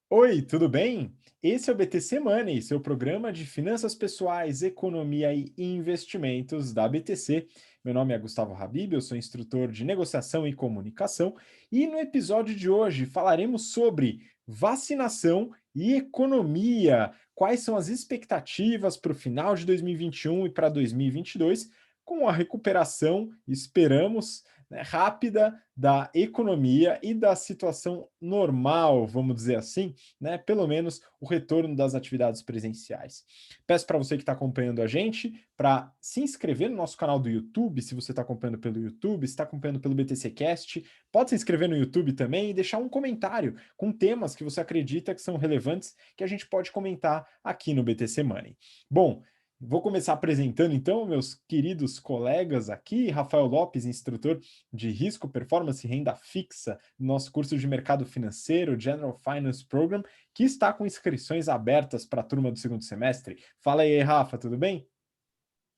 Oi, tudo bem? Esse é o BTC Money, seu programa de finanças pessoais, economia e investimentos da BTC. Meu nome é Gustavo Habib, eu sou instrutor de negociação e comunicação, e no episódio de hoje falaremos sobre vacinação e economia. Quais são as expectativas para o final de 2021 e para 2022, com a recuperação, esperamos, né, rápida da economia e da situação normal, vamos dizer assim, né? Pelo menos o retorno das atividades presenciais. Peço para você que está acompanhando a gente para se inscrever no nosso canal do YouTube, se você está acompanhando pelo YouTube, se está acompanhando pelo BTC Cast, pode se inscrever no YouTube também e deixar um comentário com temas que você acredita que são relevantes que a gente pode comentar aqui no BTC Money. Bom, vou começar apresentando então meus queridos colegas aqui, Rafael Lopes, instrutor de risco, performance e renda fixa, no nosso curso de mercado financeiro, General Finance Program, que está com inscrições abertas para a turma do segundo semestre. Fala aí, Rafa, tudo bem?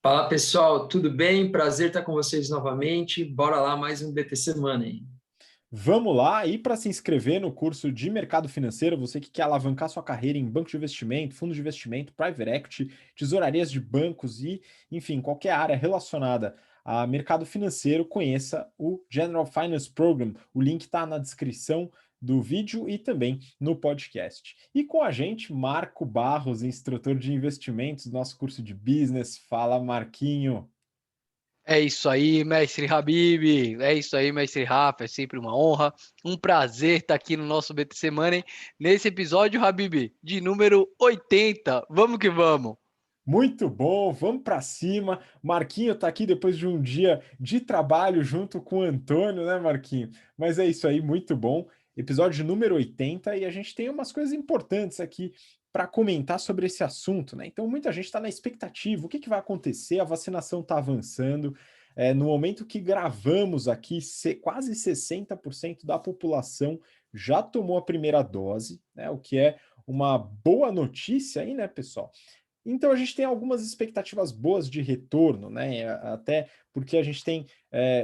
Fala pessoal, tudo bem? Prazer estar com vocês novamente. Bora lá, mais um BTC Money. Vamos lá, e para se inscrever no curso de mercado financeiro, você que quer alavancar sua carreira em banco de investimento, fundo de investimento, private equity, tesourarias de bancos e, enfim, qualquer área relacionada a mercado financeiro, conheça o General Finance Program. O link está na descrição do vídeo e também no podcast. E com a gente, Marco Barros, instrutor de investimentos do nosso curso de business. Fala, Marquinho. É isso aí, mestre Habib. É isso aí, mestre Rafa. É sempre uma honra, um prazer estar aqui no nosso BTC Money. Nesse episódio, Habib, de número 80. Vamos que vamos. Muito bom, vamos para cima. Marquinho está aqui depois de um dia de trabalho junto com o Antônio, né, Marquinho? Mas é isso aí, muito bom. Episódio número 80 e a gente tem umas coisas importantes aqui para comentar sobre esse assunto, né? Então, muita gente está na expectativa: o que, que vai acontecer? A vacinação está avançando. No momento que gravamos aqui, quase 60% da população já tomou a primeira dose, né? O que é uma boa notícia aí, né, pessoal? Então a gente tem algumas expectativas boas de retorno, né? Até porque a gente tem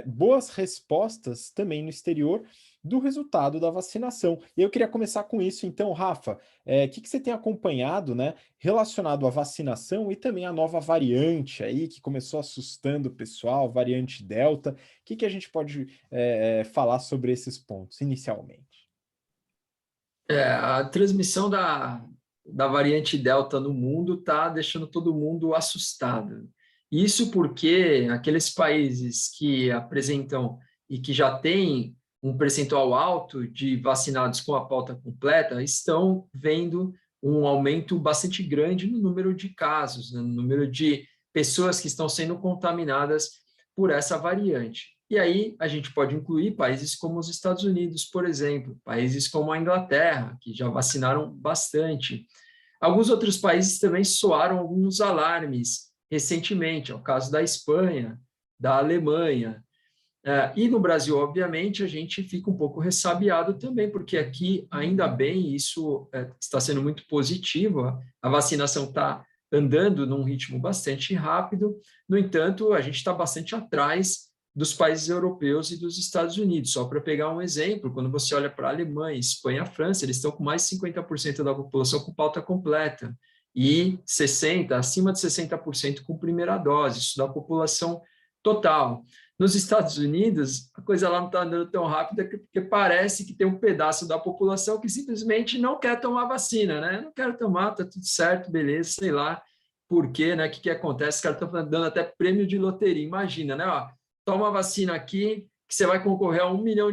boas respostas também no exterior do resultado da vacinação. E eu queria começar com isso, então, Rafa, o que você tem acompanhado, né, relacionado à vacinação e também à nova variante aí que começou assustando o pessoal, variante Delta. O que a gente pode falar sobre esses pontos inicialmente? A transmissão da variante Delta no mundo está deixando todo mundo assustado. Isso porque aqueles países que apresentam e que já têm um percentual alto de vacinados com a pauta completa estão vendo um aumento bastante grande no número de casos, né, no número de pessoas que estão sendo contaminadas por essa variante. E aí a gente pode incluir países como os Estados Unidos, por exemplo, países como a Inglaterra, que já vacinaram bastante. Alguns outros países também soaram alguns alarmes recentemente, é o caso da Espanha, da Alemanha. E no Brasil, obviamente, a gente fica um pouco ressabiado também, porque aqui, ainda bem, isso está sendo muito positivo, a vacinação está andando num ritmo bastante rápido, no entanto, a gente está bastante atrás dos países europeus e dos Estados Unidos. Só para pegar um exemplo, quando você olha para a Alemanha, Espanha, França, eles estão com mais de 50% da população com pauta completa e 60%, acima de 60% com primeira dose, isso da população total. Nos Estados Unidos, a coisa lá não está andando tão rápida porque parece que tem um pedaço da população que simplesmente não quer tomar vacina, né? Não quero tomar, tá tudo certo, beleza, sei lá por quê, né? O que acontece? Os caras estão dando até prêmio de loteria. Imagina, né? Ó, toma a vacina aqui que você vai concorrer a US$ 1 milhão.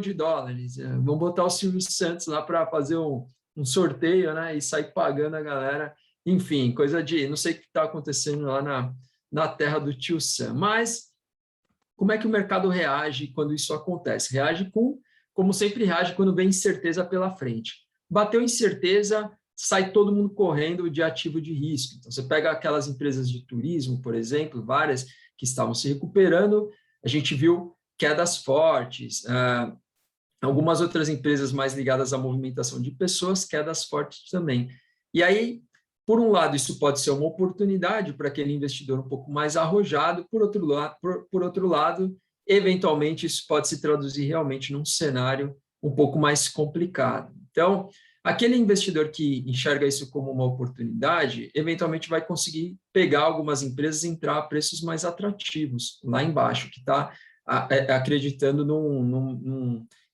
Vamos botar o Silvio Santos lá para fazer um sorteio, né? E sair pagando a galera. Enfim, coisa de... Não sei o que está acontecendo lá na terra do tio Sam. Mas como é que o mercado reage quando isso acontece? Reage como sempre reage quando vem incerteza pela frente. Bateu incerteza, sai todo mundo correndo de ativo de risco. Então, você pega aquelas empresas de turismo, por exemplo, várias que estavam se recuperando, a gente viu quedas fortes, algumas outras empresas mais ligadas à movimentação de pessoas, quedas fortes também. E aí, por um lado, isso pode ser uma oportunidade para aquele investidor um pouco mais arrojado, por outro lado, eventualmente isso pode se traduzir realmente num cenário um pouco mais complicado. Então, Aquele investidor que enxerga isso como uma oportunidade, eventualmente vai conseguir pegar algumas empresas e entrar a preços mais atrativos, lá embaixo, que está acreditando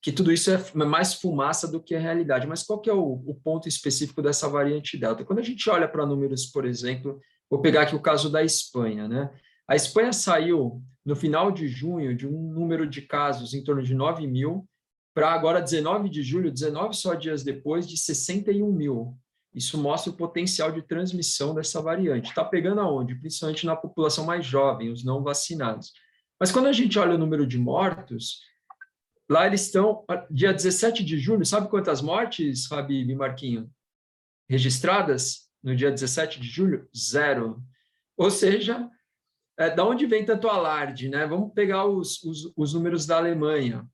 que tudo isso é mais fumaça do que a realidade. Mas qual que é o ponto específico dessa variante Delta? Quando a gente olha para números, por exemplo, vou pegar aqui o caso da Espanha, né? A Espanha saiu, no final de junho, de um número de casos em torno de 9 mil, para agora 19 de julho, 19 só dias depois, de 61 mil. Isso mostra o potencial de transmissão dessa variante. Está pegando aonde? Principalmente na população mais jovem, os não vacinados. Mas quando a gente olha o número de mortos, lá eles estão, dia 17 de julho, sabe quantas mortes, Habib e Marquinho, registradas no dia 17 de julho? 0. Ou seja, da onde vem tanto alarde, né? Vamos pegar os números da Alemanha.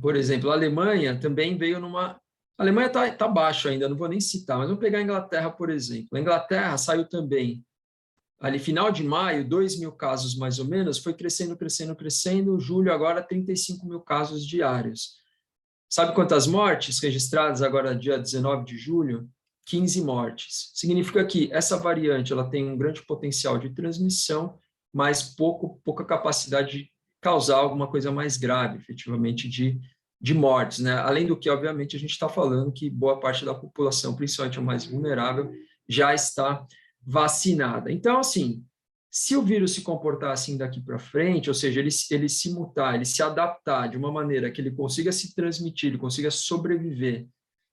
Por exemplo, a Alemanha também veio numa... A Alemanha está baixo ainda, não vou nem citar, mas vamos pegar a Inglaterra, por exemplo. A Inglaterra saiu também, ali final de maio, 2 mil casos mais ou menos, foi crescendo, crescendo, crescendo, julho agora 35 mil casos diários. Sabe quantas mortes registradas agora, dia 19 de julho? 15 mortes. Significa que essa variante ela tem um grande potencial de transmissão, mas pouca capacidade de causar alguma coisa mais grave, efetivamente, de mortes, né? Além do que, obviamente, a gente está falando que boa parte da população, principalmente a mais vulnerável, já está vacinada. Então, assim, se o vírus se comportar assim daqui para frente, ou seja, ele se mutar, ele se adaptar de uma maneira que ele consiga se transmitir, ele consiga sobreviver,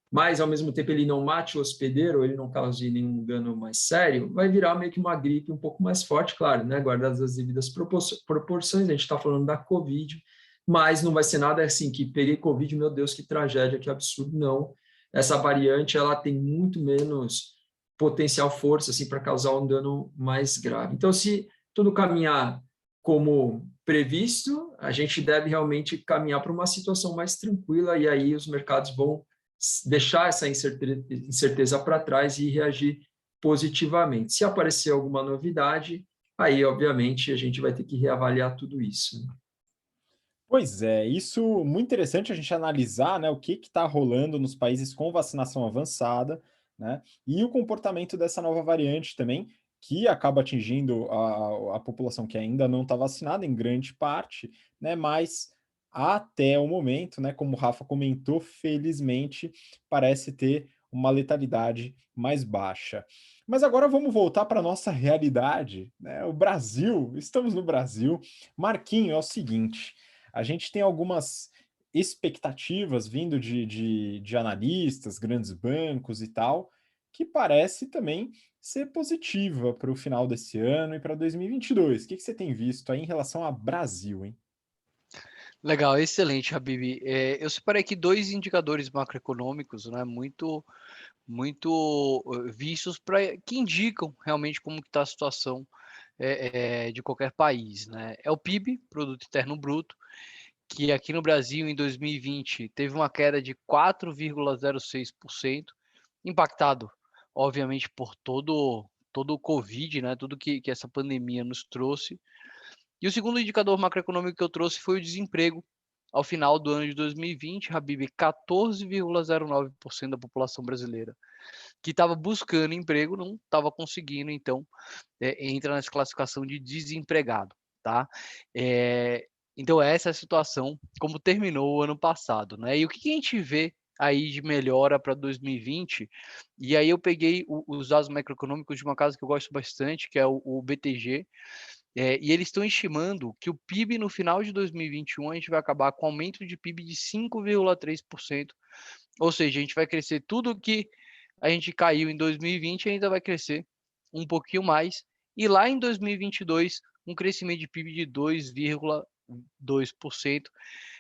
mas ao mesmo tempo ele não mate o hospedeiro, ou ele não cause nenhum dano mais sério, vai virar meio que uma gripe um pouco mais forte, claro, né? Guardadas as devidas proporções, a gente está falando da Covid, mas não vai ser nada assim que peguei Covid, meu Deus, que tragédia, que absurdo, não. Essa variante ela tem muito menos potencial força assim para causar um dano mais grave. Então, se tudo caminhar como previsto, a gente deve realmente caminhar para uma situação mais tranquila e aí os mercados vão deixar essa incerteza para trás e reagir positivamente. Se aparecer alguma novidade, aí, obviamente, a gente vai ter que reavaliar tudo isso. Pois é, isso muito interessante a gente analisar, né, o que está rolando nos países com vacinação avançada, né, e o comportamento dessa nova variante também, que acaba atingindo a população que ainda não está vacinada em grande parte, né, mas até o momento, né, como o Rafa comentou, felizmente parece ter uma letalidade mais baixa. Mas agora vamos voltar para a nossa realidade, né, o Brasil, estamos no Brasil. Marquinho, é o seguinte, a gente tem algumas expectativas vindo de analistas, grandes bancos e tal, que parece também ser positiva para o final desse ano e para 2022. O que você tem visto aí em relação ao Brasil, hein? Legal, excelente, Habib. Eu separei aqui dois indicadores macroeconômicos, né, muito vistos que indicam realmente como está a situação de qualquer país, né? É o PIB, Produto Interno Bruto, que aqui no Brasil, em 2020, teve uma queda de 4,06%, impactado, obviamente, por todo o Covid, né? Tudo que essa pandemia nos trouxe. E o segundo indicador macroeconômico que eu trouxe foi o desemprego. Ao final do ano de 2020, Habib, 14,09% da população brasileira que estava buscando emprego não estava conseguindo, então entra nessa classificação de desempregado, tá? Então essa é a situação como terminou o ano passado, né? E o que a gente vê aí de melhora para 2020? E aí eu peguei os dados macroeconômicos de uma casa que eu gosto bastante, que é o BTG, e eles estão estimando que o PIB no final de 2021 a gente vai acabar com aumento de PIB de 5,3%, ou seja, a gente vai crescer tudo que a gente caiu em 2020 e ainda vai crescer um pouquinho mais. E lá em 2022, um crescimento de PIB de 2,2%,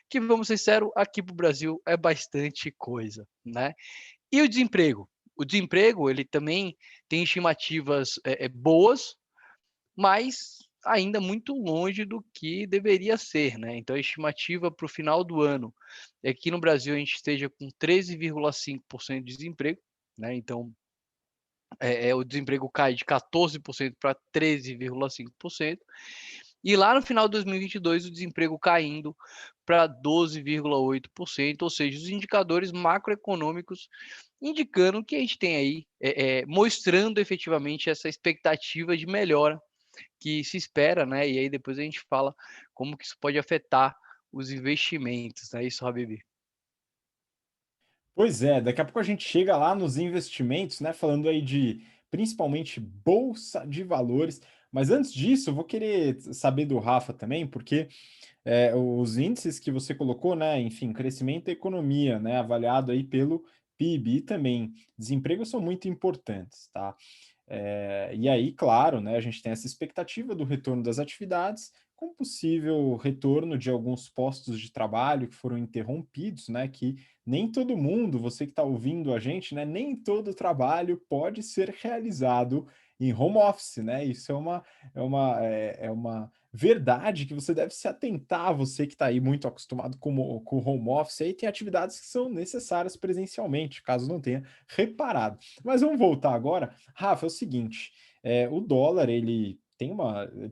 que, vamos ser sinceros, aqui para o Brasil é bastante coisa, né? E o desemprego? O desemprego, ele também tem estimativas boas, mas ainda muito longe do que deveria ser, né? Então, a estimativa para o final do ano é que no Brasil a gente esteja com 13,5% de desemprego, né? Então, o desemprego cai de 14% para 13,5%. E lá no final de 2022, o desemprego caindo para 12,8%, ou seja, os indicadores macroeconômicos indicando que a gente tem aí, mostrando efetivamente essa expectativa de melhora que se espera, né? E aí depois a gente fala como que isso pode afetar os investimentos, não é isso, Habib? Pois é, daqui a pouco a gente chega lá nos investimentos, né? Falando aí de principalmente bolsa de valores. Mas antes disso, eu vou querer saber do Rafa também, porque os índices que você colocou, né? Enfim, crescimento da economia, né? Avaliado aí pelo PIB e também desemprego são muito importantes, tá? E aí, claro, né, a gente tem essa expectativa do retorno das atividades, com possível retorno de alguns postos de trabalho que foram interrompidos, né? Que nem todo mundo, você que está ouvindo a gente, né? Nem todo trabalho pode ser realizado em home office, né? Isso é uma verdade que você deve se atentar, você que está aí muito acostumado com home office, aí tem atividades que são necessárias presencialmente, caso não tenha reparado. Mas vamos voltar agora. Rafa, é o seguinte, o dólar, ele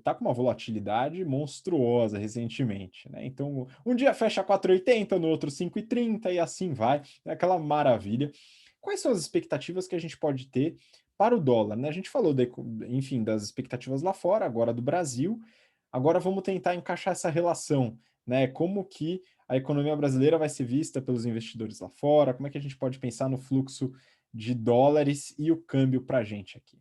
tá com uma volatilidade monstruosa recentemente, né? Então, um dia fecha 4,80, no outro 5,30 e assim vai, é aquela maravilha. Quais são as expectativas que a gente pode ter para o dólar, né? A gente falou, enfim, das expectativas lá fora, agora do Brasil. Agora vamos tentar encaixar essa relação, né? Como que a economia brasileira vai ser vista pelos investidores lá fora? Como é que a gente pode pensar no fluxo de dólares e o câmbio para a gente aqui?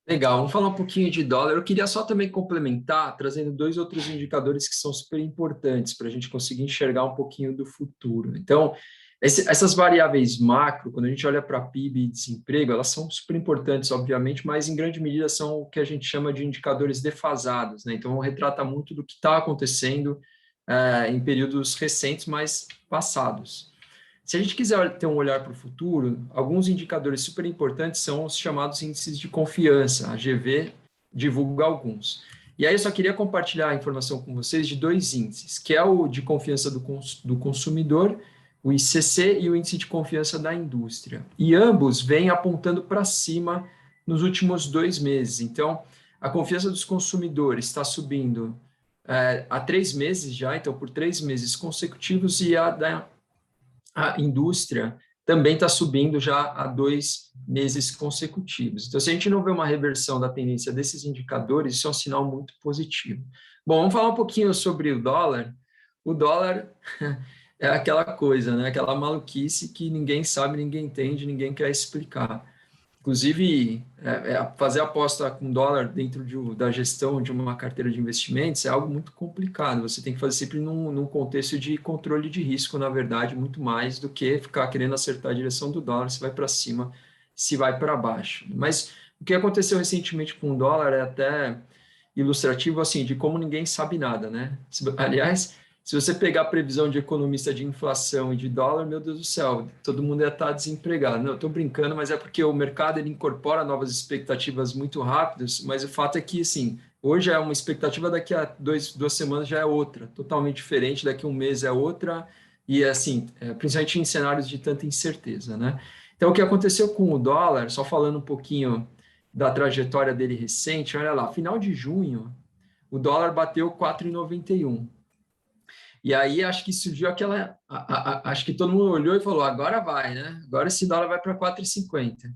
Legal, vamos falar um pouquinho de dólar. Eu queria só também complementar, trazendo dois outros indicadores que são super importantes para a gente conseguir enxergar um pouquinho do futuro. Então, essas variáveis macro, quando a gente olha para PIB e desemprego, elas são super importantes, obviamente, mas em grande medida são o que a gente chama de indicadores defasados, né? Então, retrata muito do que está acontecendo em períodos recentes, mas passados. Se a gente quiser ter um olhar para o futuro, alguns indicadores super importantes são os chamados índices de confiança. A GV divulga alguns. E aí eu só queria compartilhar a informação com vocês de dois índices, que é o de confiança do consumidor, o ICC, e o índice de confiança da indústria. E ambos vêm apontando para cima nos últimos 2 meses. Então, a confiança dos consumidores está subindo há 3 meses já, então por 3 meses consecutivos, e a indústria também está subindo já há 2 meses consecutivos. Então, se a gente não vê uma reversão da tendência desses indicadores, isso é um sinal muito positivo. Bom, vamos falar um pouquinho sobre o dólar. O dólar é aquela coisa, né? Aquela maluquice que ninguém sabe, ninguém entende, ninguém quer explicar. Inclusive, fazer aposta com dólar dentro da gestão de uma carteira de investimentos é algo muito complicado. Você tem que fazer sempre num contexto de controle de risco, na verdade, muito mais do que ficar querendo acertar a direção do dólar, se vai para cima, se vai para baixo. Mas o que aconteceu recentemente com o dólar é até ilustrativo, assim, de como ninguém sabe nada, né? Aliás, se você pegar a previsão de economista de inflação e de dólar, meu Deus do céu, todo mundo ia estar desempregado. Não, eu estou brincando, mas é porque o mercado ele incorpora novas expectativas muito rápidas, mas o fato é que, assim, hoje é uma expectativa, daqui a 2 semanas já é outra, totalmente diferente, daqui a um mês é outra, e assim, principalmente em cenários de tanta incerteza, né? Então, o que aconteceu com o dólar, só falando um pouquinho da trajetória dele recente, olha lá, final de junho, o dólar bateu 4,91. E aí acho que surgiu acho que todo mundo olhou e falou, agora vai, né? Agora esse dólar vai para 4,50.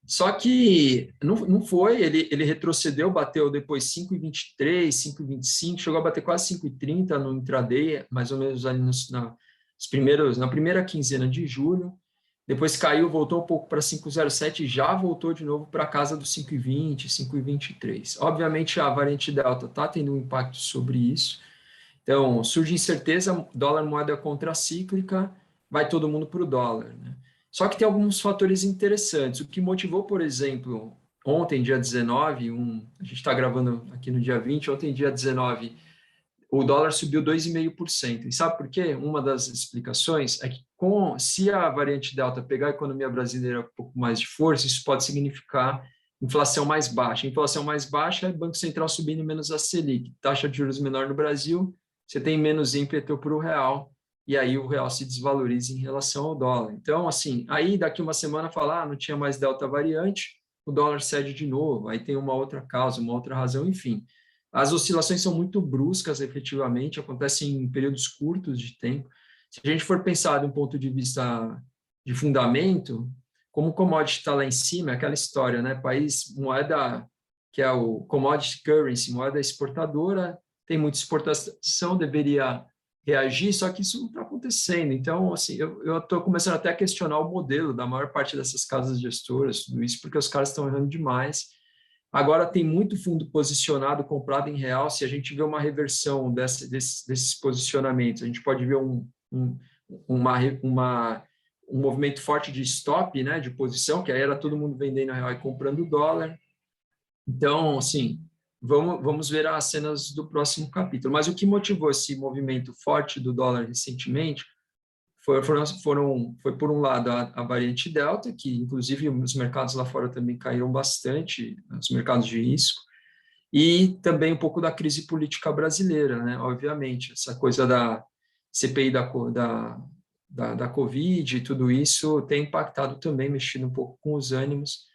Só que não foi, ele retrocedeu, bateu depois 5,23, 5,25, chegou a bater quase 5,30 no intraday, mais ou menos ali na primeira quinzena de julho. Depois caiu, voltou um pouco para 5,07 e já voltou de novo para a casa dos 5,20, 5,23. Obviamente a variante Delta está tendo um impacto sobre isso. Então, surge incerteza, dólar moeda contracíclica, vai todo mundo para o dólar, né? Só que tem alguns fatores interessantes. O que motivou, por exemplo, ontem, dia 19, a gente está gravando aqui no dia 20, ontem, dia 19, o dólar subiu 2,5%. E sabe por quê? Uma das explicações é que se a variante Delta pegar a economia brasileira com um pouco mais de força, isso pode significar inflação mais baixa. Inflação mais baixa é Banco Central subindo menos a Selic, taxa de juros menor no Brasil, você tem menos ímpeto para o real, e aí o real se desvaloriza em relação ao dólar. Então, assim, aí daqui uma semana falar, não tinha mais delta variante, o dólar cede de novo, aí tem uma outra causa, uma outra razão, enfim. As oscilações são muito bruscas, efetivamente, acontecem em períodos curtos de tempo. Se a gente for pensar de um ponto de vista de fundamento, como o commodity está lá em cima, é aquela história, né? País, moeda que é o commodity currency, moeda exportadora, tem muita exportação, deveria reagir, só que isso não está acontecendo. Então, assim, eu estou começando até a questionar o modelo da maior parte dessas casas gestoras, tudo isso, porque os caras estão errando demais. Agora tem muito fundo posicionado, comprado em real. Se a gente vê uma reversão desses posicionamentos, a gente pode ver um movimento forte de stop, né, de posição, que aí era todo mundo vendendo real e comprando dólar. Então, assim, vamos ver as cenas do próximo capítulo. Mas o que motivou esse movimento forte do dólar recentemente foi por um lado a variante Delta, que inclusive os mercados lá fora também caíram bastante, os mercados de risco, e também um pouco da crise política brasileira, né? Obviamente, essa coisa da CPI da Covid e tudo isso tem impactado também, mexido um pouco com os ânimos.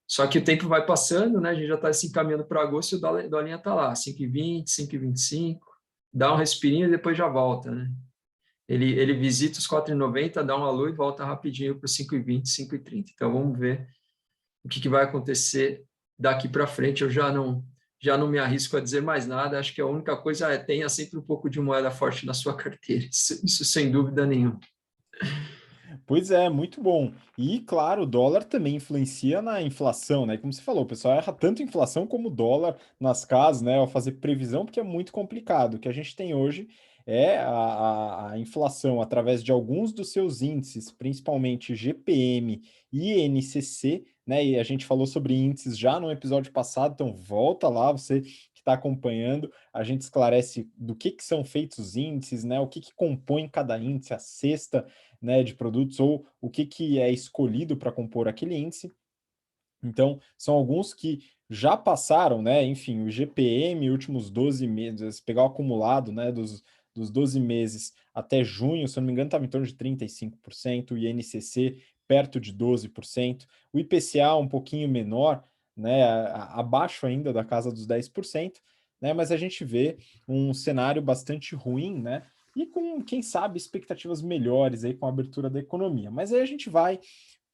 Só que o tempo vai passando, né? A gente já está se encaminhando para agosto e o dólar está lá, 5,20, 5,25, dá um respirinho e depois já volta, né? Ele visita os 4,90, dá um alô e volta rapidinho para os 5,20, 5,30. Então, vamos ver o que vai acontecer daqui para frente. Eu já não me arrisco a dizer mais nada. Acho que a única coisa é tenha sempre um pouco de moeda forte na sua carteira. Isso sem dúvida nenhuma. Pois é, muito bom. E, claro, o dólar também influencia na inflação, né? Como você falou, o pessoal erra tanto inflação como dólar nas casas, né? Ao fazer previsão, porque é muito complicado. O que a gente tem hoje é a inflação através de alguns dos seus índices, principalmente GPM e INCC, né? E a gente falou sobre índices já no episódio passado, então volta lá, você que está acompanhando, a gente esclarece do que são feitos os índices, né? O que compõe cada índice, a cesta, né, de produtos ou o que é escolhido para compor aquele índice. Então, são alguns que já passaram, né? Enfim, o GPM, últimos 12 meses, pegar o acumulado, né, dos 12 meses até junho, se eu não me engano, estava em torno de 35%, o INCC perto de 12%, o IPCA um pouquinho menor, né, abaixo ainda da casa dos 10%, né, mas a gente vê um cenário bastante ruim, né, e com, quem sabe, expectativas melhores aí com a abertura da economia. Mas aí a gente vai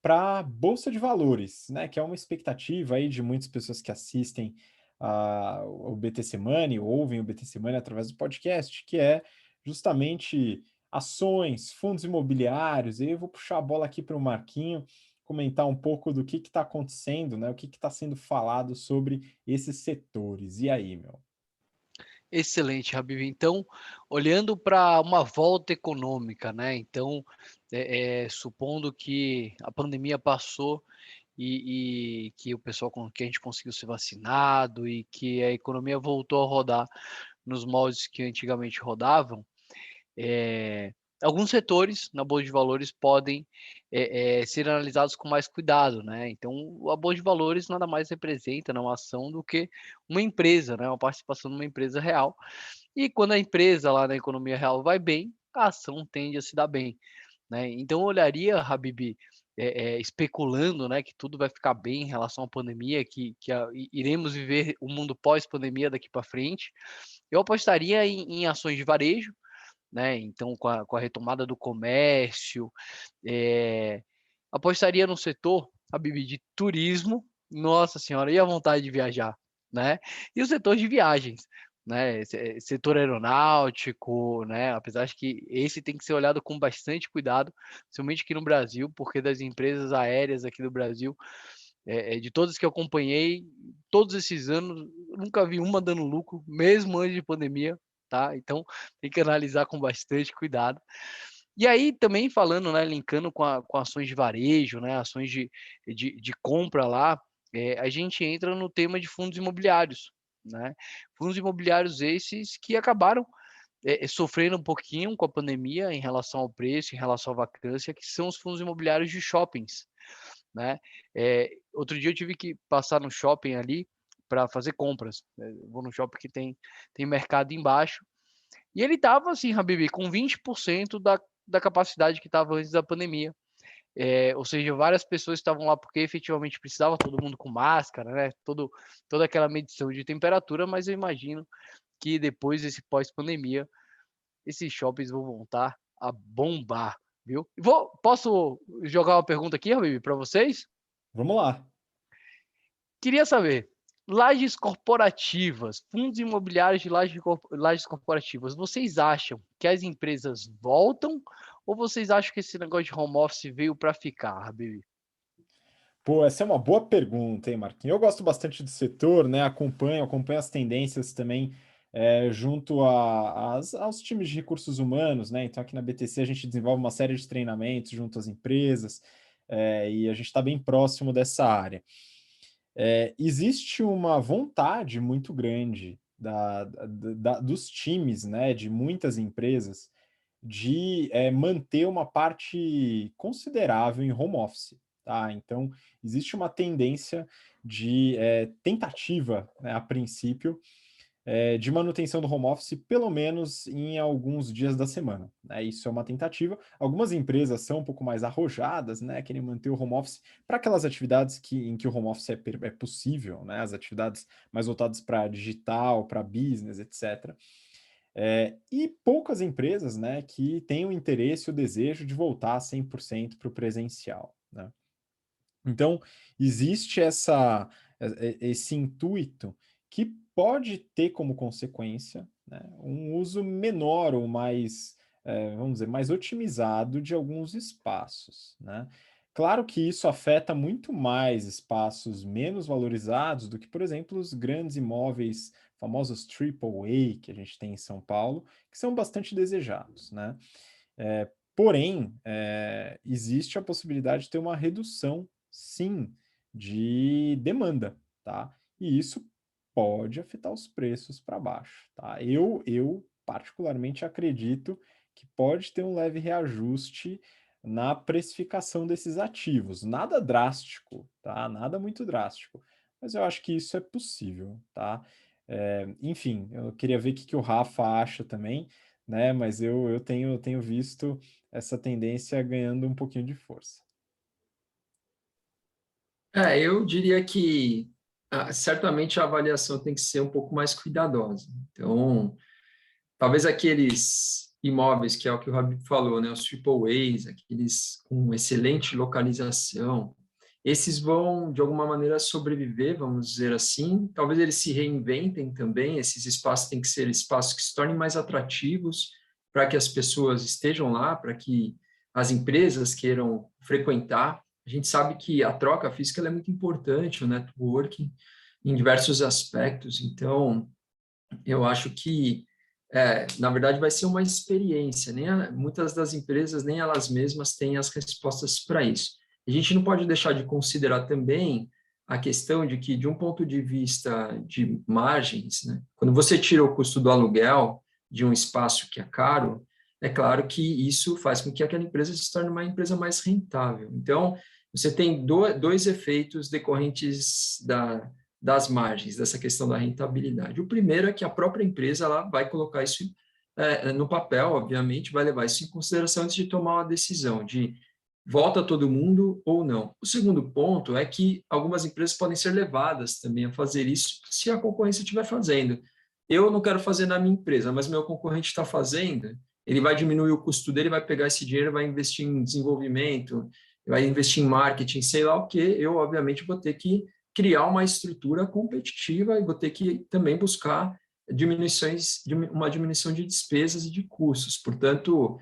para a Bolsa de Valores, né, que é uma expectativa aí de muitas pessoas que assistem o BTC Money, ouvem o BTC Money através do podcast, que é justamente ações, fundos imobiliários. E eu vou puxar a bola aqui para o Marquinho comentar um pouco do que está acontecendo, né, o que está sendo falado sobre esses setores. E aí, meu? Excelente, Habib. Então, olhando para uma volta econômica, né? Então, supondo que a pandemia passou e que o pessoal que a gente conseguiu ser vacinado e que a economia voltou a rodar nos moldes que antigamente rodavam, alguns setores na bolsa de valores podem ser analisados com mais cuidado, né? Então, a bolsa de valores nada mais representa uma ação do que uma empresa, né? Uma participação numa empresa real. E quando a empresa lá na economia real vai bem, a ação tende a se dar bem, né? Então, eu olharia, Habib, especulando, né, que tudo vai ficar bem em relação à pandemia, que iremos viver o mundo pós-pandemia daqui para frente. Eu apostaria em ações de varejo, né? Então, com a retomada do comércio, apostaria no setor, Habib, de turismo. Nossa senhora, e a vontade de viajar, né? E o setor de viagens, né? Setor aeronáutico, né? Apesar de que esse tem que ser olhado com bastante cuidado, principalmente aqui no Brasil, porque das empresas aéreas aqui do Brasil, de todas que eu acompanhei, todos esses anos, nunca vi uma dando lucro, mesmo antes de pandemia, tá? Então, tem que analisar com bastante cuidado. E aí, também falando, né, linkando com ações de varejo, né, ações de compra lá, a gente entra no tema de fundos imobiliários, né? Fundos imobiliários esses que acabaram sofrendo um pouquinho com a pandemia em relação ao preço, em relação à vacância, que são os fundos imobiliários de shoppings, né? Outro dia eu tive que passar no shopping ali para fazer compras, né? Eu vou no shopping que tem mercado embaixo, e ele estava assim, Habib, com 20% da capacidade que estava antes da pandemia. ou seja, várias pessoas estavam lá porque efetivamente precisava, todo mundo com máscara, né? Toda aquela medição de temperatura, mas eu imagino que depois desse pós-pandemia, esses shoppings vão voltar a bombar, viu? Posso jogar uma pergunta aqui, Habib, para vocês? Vamos lá. Queria saber, lajes corporativas, fundos imobiliários de lajes corporativas, vocês acham que as empresas voltam ou vocês acham que esse negócio de home office veio para ficar, Habib? Pô, essa é uma boa pergunta, hein, Marquinhos? Eu gosto bastante do setor, né? Acompanho as tendências também junto aos times de recursos humanos, né? Então, aqui na BTC a gente desenvolve uma série de treinamentos junto às empresas, e a gente está bem próximo dessa área. Existe uma vontade muito grande dos times, né? De muitas empresas de manter uma parte considerável em home office. Tá? Então, existe uma tendência de tentativa, né, a princípio, de manutenção do home office, pelo menos em alguns dias da semana. Né? Isso é uma tentativa. Algumas empresas são um pouco mais arrojadas, né, querem manter o home office para aquelas atividades em que o home office é possível, né, as atividades mais voltadas para digital, para business, etc. E poucas empresas, né, que têm o interesse e o desejo de voltar 100% para o presencial. Né? Então, existe esse intuito que pode ter como consequência, né, um uso menor ou mais, vamos dizer, mais otimizado de alguns espaços. Né? Claro que isso afeta muito mais espaços menos valorizados do que, por exemplo, os grandes imóveis famosos AAA que a gente tem em São Paulo, que são bastante desejados. Né? Porém, existe a possibilidade de ter uma redução, sim, de demanda, tá? E isso pode afetar os preços para baixo, tá? Eu particularmente acredito que pode ter um leve reajuste na precificação desses ativos. Nada drástico, tá? Nada muito drástico. Mas eu acho que isso é possível, tá? Enfim, eu queria ver o que o Rafa acha também, né? Mas eu tenho visto essa tendência ganhando um pouquinho de força. Eu diria que certamente a avaliação tem que ser um pouco mais cuidadosa. Então, talvez aqueles imóveis, que é o que o Rabi falou, né, os triple A's, aqueles com excelente localização, esses vão, de alguma maneira, sobreviver, vamos dizer assim. Talvez eles se reinventem também, esses espaços têm que ser espaços que se tornem mais atrativos para que as pessoas estejam lá, para que as empresas queiram frequentar. A gente sabe que a troca física ela é muito importante, o networking, em diversos aspectos. Então, eu acho que na verdade, vai ser uma experiência. Muitas das empresas, nem elas mesmas têm as respostas para isso. A gente não pode deixar de considerar também a questão de que, de um ponto de vista de margens, né, quando você tira o custo do aluguel de um espaço que é caro, é claro que isso faz com que aquela empresa se torne uma empresa mais rentável. Então, você tem dois efeitos decorrentes das margens, dessa questão da rentabilidade. O primeiro é que a própria empresa ela vai colocar isso no papel, obviamente, vai levar isso em consideração antes de tomar uma decisão de volta todo mundo ou não. O segundo ponto é que algumas empresas podem ser levadas também a fazer isso se a concorrência estiver fazendo. Eu não quero fazer na minha empresa, mas meu concorrente está fazendo, ele vai diminuir o custo dele, vai pegar esse dinheiro, vai investir em desenvolvimento, vai investir em marketing, sei lá o quê, eu, obviamente, vou ter que criar uma estrutura competitiva e vou ter que também buscar uma diminuição de despesas e de custos. Portanto,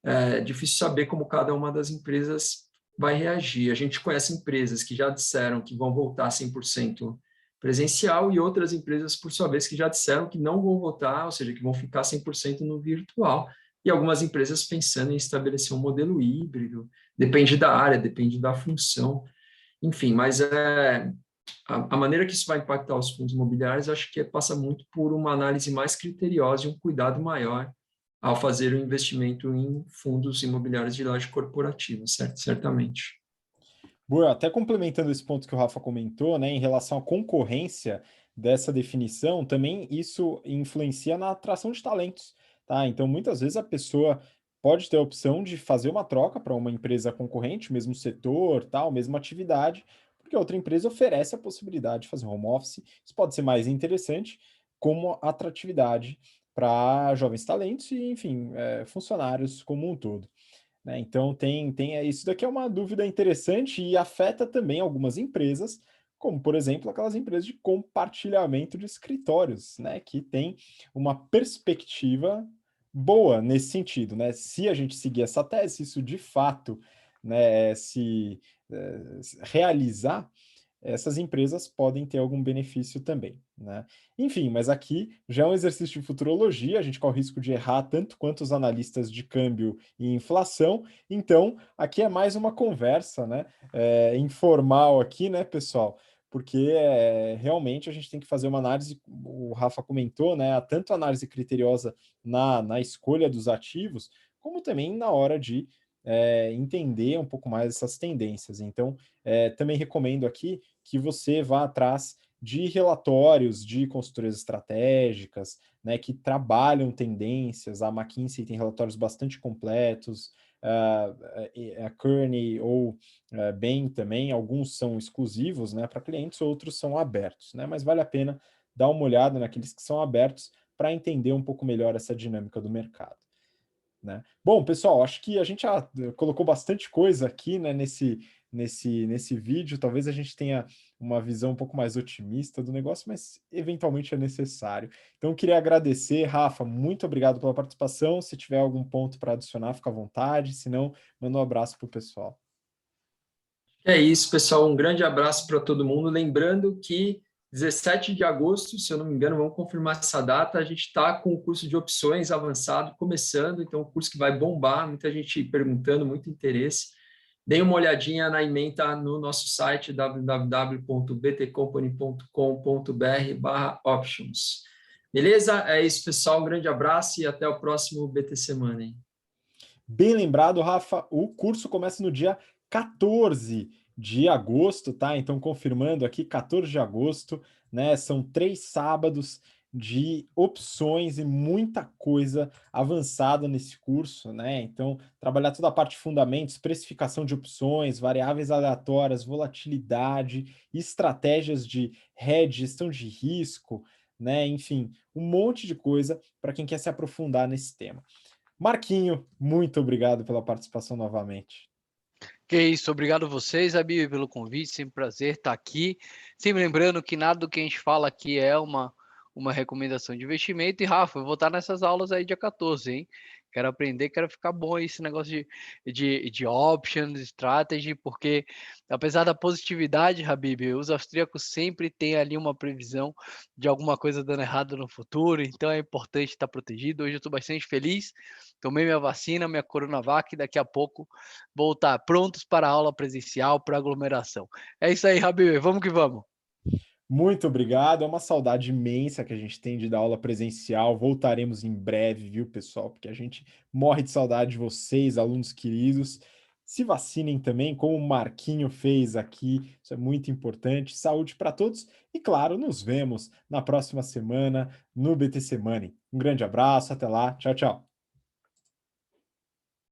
é difícil saber como cada uma das empresas vai reagir. A gente conhece empresas que já disseram que vão voltar 100% presencial e outras empresas, por sua vez, que já disseram que não vão voltar, ou seja, que vão ficar 100% no virtual. E algumas empresas pensando em estabelecer um modelo híbrido, depende da área, depende da função, enfim, mas a maneira que isso vai impactar os fundos imobiliários, acho que passa muito por uma análise mais criteriosa e um cuidado maior ao fazer o investimento em fundos imobiliários de laje corporativa, certo? Certamente. Boa, até complementando esse ponto que o Rafa comentou, né, em relação à concorrência dessa definição, também isso influencia na atração de talentos, tá? Então, muitas vezes a pessoa pode ter a opção de fazer uma troca para uma empresa concorrente, mesmo setor, tal, mesma atividade, porque outra empresa oferece a possibilidade de fazer home office. Isso pode ser mais interessante como atratividade para jovens talentos e, enfim, funcionários como um todo. Né? Então, isso daqui é uma dúvida interessante e afeta também algumas empresas, como, por exemplo, aquelas empresas de compartilhamento de escritórios, né? Que tem uma perspectiva boa nesse sentido, né? Se a gente seguir essa tese, se isso de fato, né, se realizar, essas empresas podem ter algum benefício também, né? Enfim, mas aqui já é um exercício de futurologia, a gente corre o risco de errar tanto quanto os analistas de câmbio e inflação, então aqui é mais uma conversa, né, informal aqui, né, pessoal? Porque realmente a gente tem que fazer uma análise, o Rafa comentou, né, tanto análise criteriosa na escolha dos ativos, como também na hora de entender um pouco mais essas tendências. Então, também recomendo aqui que você vá atrás de relatórios de consultorias estratégicas, né, que trabalham tendências. A McKinsey tem relatórios bastante completos, a Kearney ou Bain também, alguns são exclusivos, né, para clientes, outros são abertos, né, mas vale a pena dar uma olhada naqueles que são abertos para entender um pouco melhor essa dinâmica do mercado. Né? Bom, pessoal, acho que a gente já colocou bastante coisa aqui, né, nesse vídeo. Talvez a gente tenha uma visão um pouco mais otimista do negócio, mas eventualmente é necessário. Então, eu queria agradecer, Rafa, muito obrigado pela participação. Se tiver algum ponto para adicionar, fica à vontade. Se não, manda um abraço para o pessoal. É isso, pessoal. Um grande abraço para todo mundo. Lembrando que 17 de agosto, se eu não me engano, vamos confirmar essa data. A gente está com o curso de opções avançado começando, então, um curso que vai bombar, muita gente perguntando, muito interesse. Deem uma olhadinha na ementa no nosso site www.btcompany.com.br/options. Beleza? É isso, pessoal. Um grande abraço e até o próximo BT Semana. Hein? Bem lembrado, Rafa, o curso começa no dia 14 de agosto, tá? Então, confirmando aqui, 14 de agosto, né? São 3 sábados de opções e muita coisa avançada nesse curso, né? Então, trabalhar toda a parte de fundamentos, precificação de opções, variáveis aleatórias, volatilidade, estratégias de hedge, gestão de risco, né? Enfim, um monte de coisa para quem quer se aprofundar nesse tema. Marquinho, muito obrigado pela participação novamente. Que isso, obrigado a vocês, Abi, pelo convite, sempre um prazer estar aqui. Sempre lembrando que nada do que a gente fala aqui é uma recomendação de investimento. E, Rafa, eu vou estar nessas aulas aí dia 14, hein? Quero aprender, quero ficar bom esse negócio de options, strategy, porque apesar da positividade, Habib, os austríacos sempre têm ali uma previsão de alguma coisa dando errado no futuro, então é importante estar protegido. Hoje eu estou bastante feliz, tomei minha vacina, minha Coronavac, e daqui a pouco vou estar prontos para a aula presencial, para aglomeração. É isso aí, Habib, vamos que vamos. Muito obrigado, é uma saudade imensa que a gente tem de dar aula presencial. Voltaremos em breve, viu, pessoal? Porque a gente morre de saudade de vocês, alunos queridos. Se vacinem também, como o Marquinho fez aqui, isso é muito importante. Saúde para todos e, claro, nos vemos na próxima semana no BT Money. Um grande abraço, até lá, tchau, tchau.